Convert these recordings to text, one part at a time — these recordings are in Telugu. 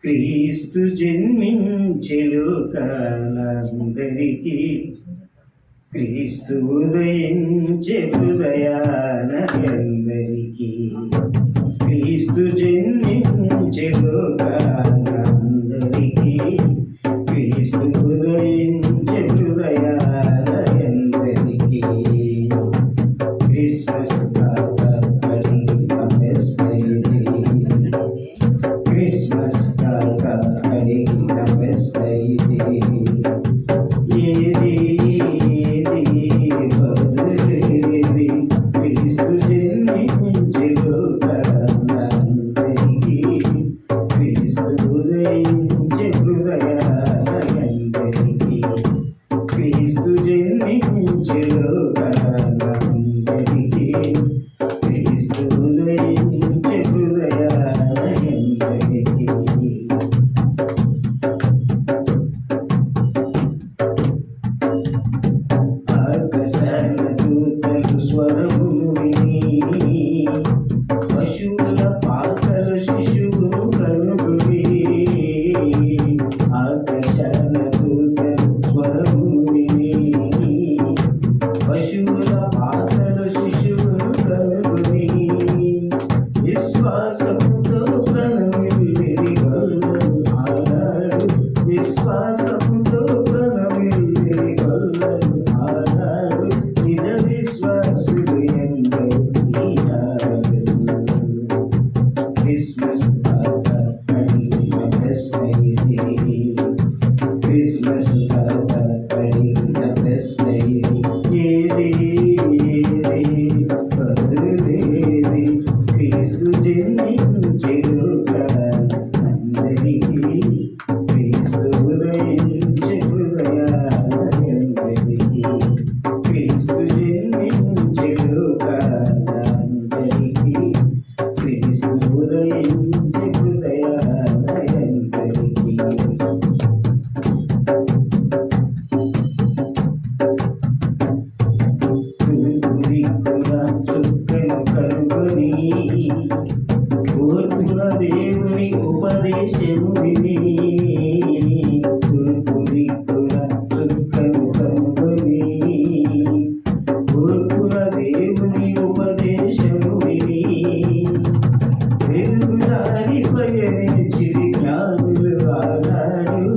క్రీస్తు జన్మించె లోకానందరికీ, క్రీస్తు ఉదయించె హృదయాన ఎందరికీ. క్రీస్తు జన్మించె లోకానందరికీ, క్రీస్తు ఉదయించె హృదయాన ఎందరికీ. క్రిస్మస్ తాత అడిగిన ప్రశ్న ఇది, క్రిస్మస్ తాత అడిగిన ప్రశ్న ఇది. ఏది బదులేది క్రీస్తు జన్మించె లోకానందరికీ, క్రీస్తు ఉదయించె హృదయాన ఎందరికీ. క్రీస్తు జన్మించె లోకానందరికీ, క్రీస్తు ఉదయించె హృదయాన ఎందరికీ. ఆకాశాన దూతలు స్వరమును విని, పశువుల పాకలు శిశువును కనుగొని. ఆకాశాన దూతలు స్వరమును విని, పశువుల పాకలు శిశువును కనుగొని. విశ్వాసముతో ప్రణమిల్లిరి గొల్లలు ఆనాడు, విశ్వాసముతో ప్రణమిల్లిరి గొల్లలు ఆనాడు. నిజ విశ్వాసులు ఎందరు ఈనాడు. క్రిస్మస్ తాత అడిగిన ప్రశ్న ఇది, క్రిస్మస్ తాత అడిగిన ప్రశ్న ఇది. ఏది బదులేది క్రీస్తు జన్మించె లోకానందరికీ, క్రీస్తు ఉదయించె హృదయాన ఎందరికీ. క్రీస్తు జన్మించె లోకానందరికీ, క్రీస్తు ఉదయించె హృదయాన ఎందరికీ. తూర్పు దిక్కున చుక్కను కనుగొని, ఓర్పున దేవుని ఉపదేశము విని. తూర్పు దిక్కున చుక్కను కనుగొని, ఓర్పున దేవుని ఉపదేశము విని. వెలుగుదారి పయనించిరి జ్ఞానులు ఆనాడు,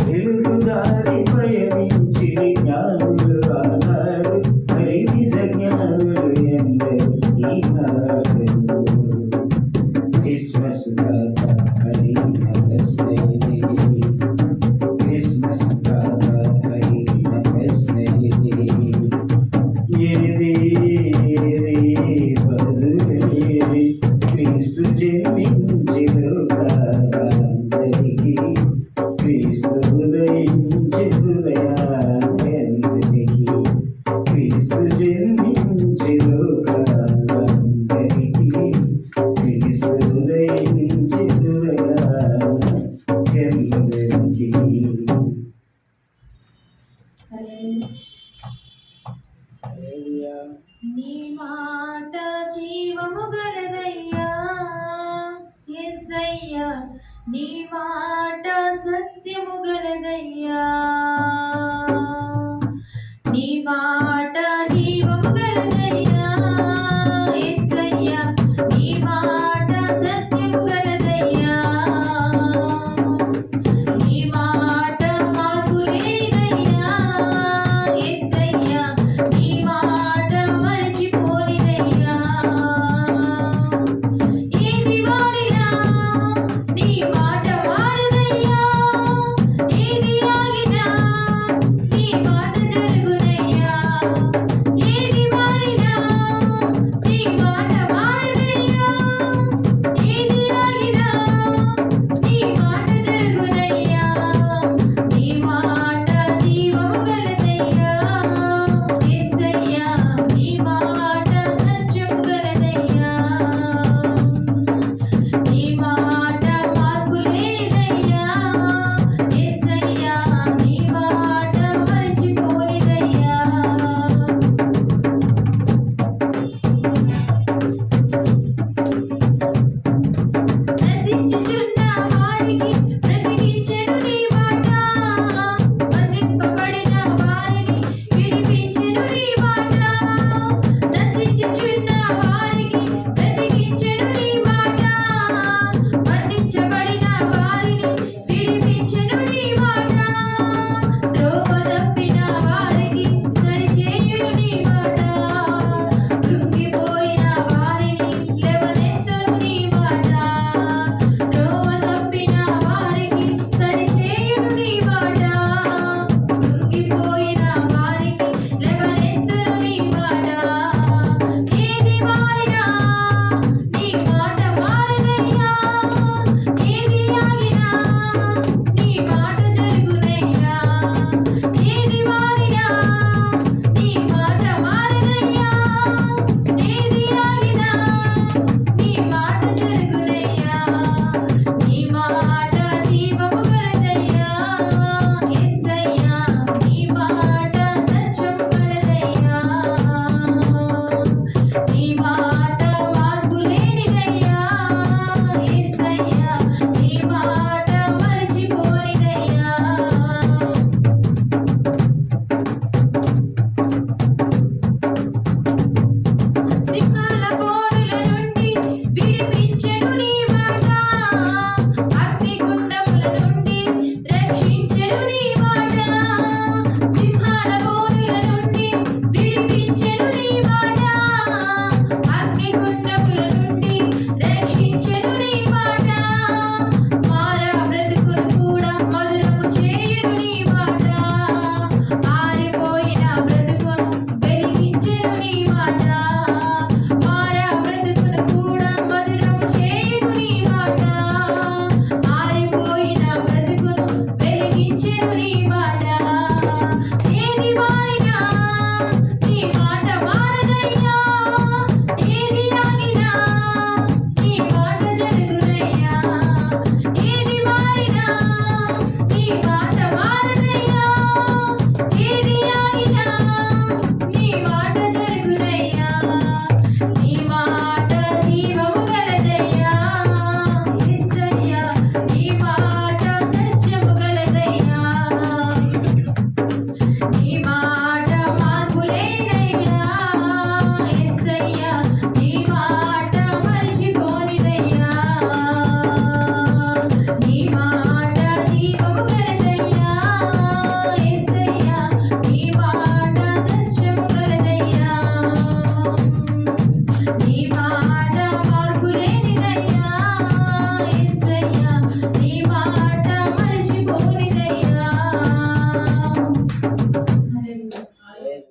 వెలుగుదారి పయనించిరి జ్ఞానులు ఆనాడు. మరి నిజ జ్ఞానులు ఎందరు ఈనాడు. క్రిస్మస్ తాత అడిగిన ప్రశ్న ఇది, క్రిస్మస్ తాత అడిగిన ప్రశ్న ఇది. ఏది బదులేది క్రీస్తు జన్మించె లోకానందరికీ, క్రీస్తు ఉదయించె హృదయాన ఎందరికీ. క్రీస్తు జన్మించె లోకానందరికీ, క్రీస్తు ఉదయించె హృదయాన ఎందరికీ. నీ మాట జీవము గలదయ్యా యేసయ్యా, నీ మాట సత్యము గలదయ్యా. నీ మాట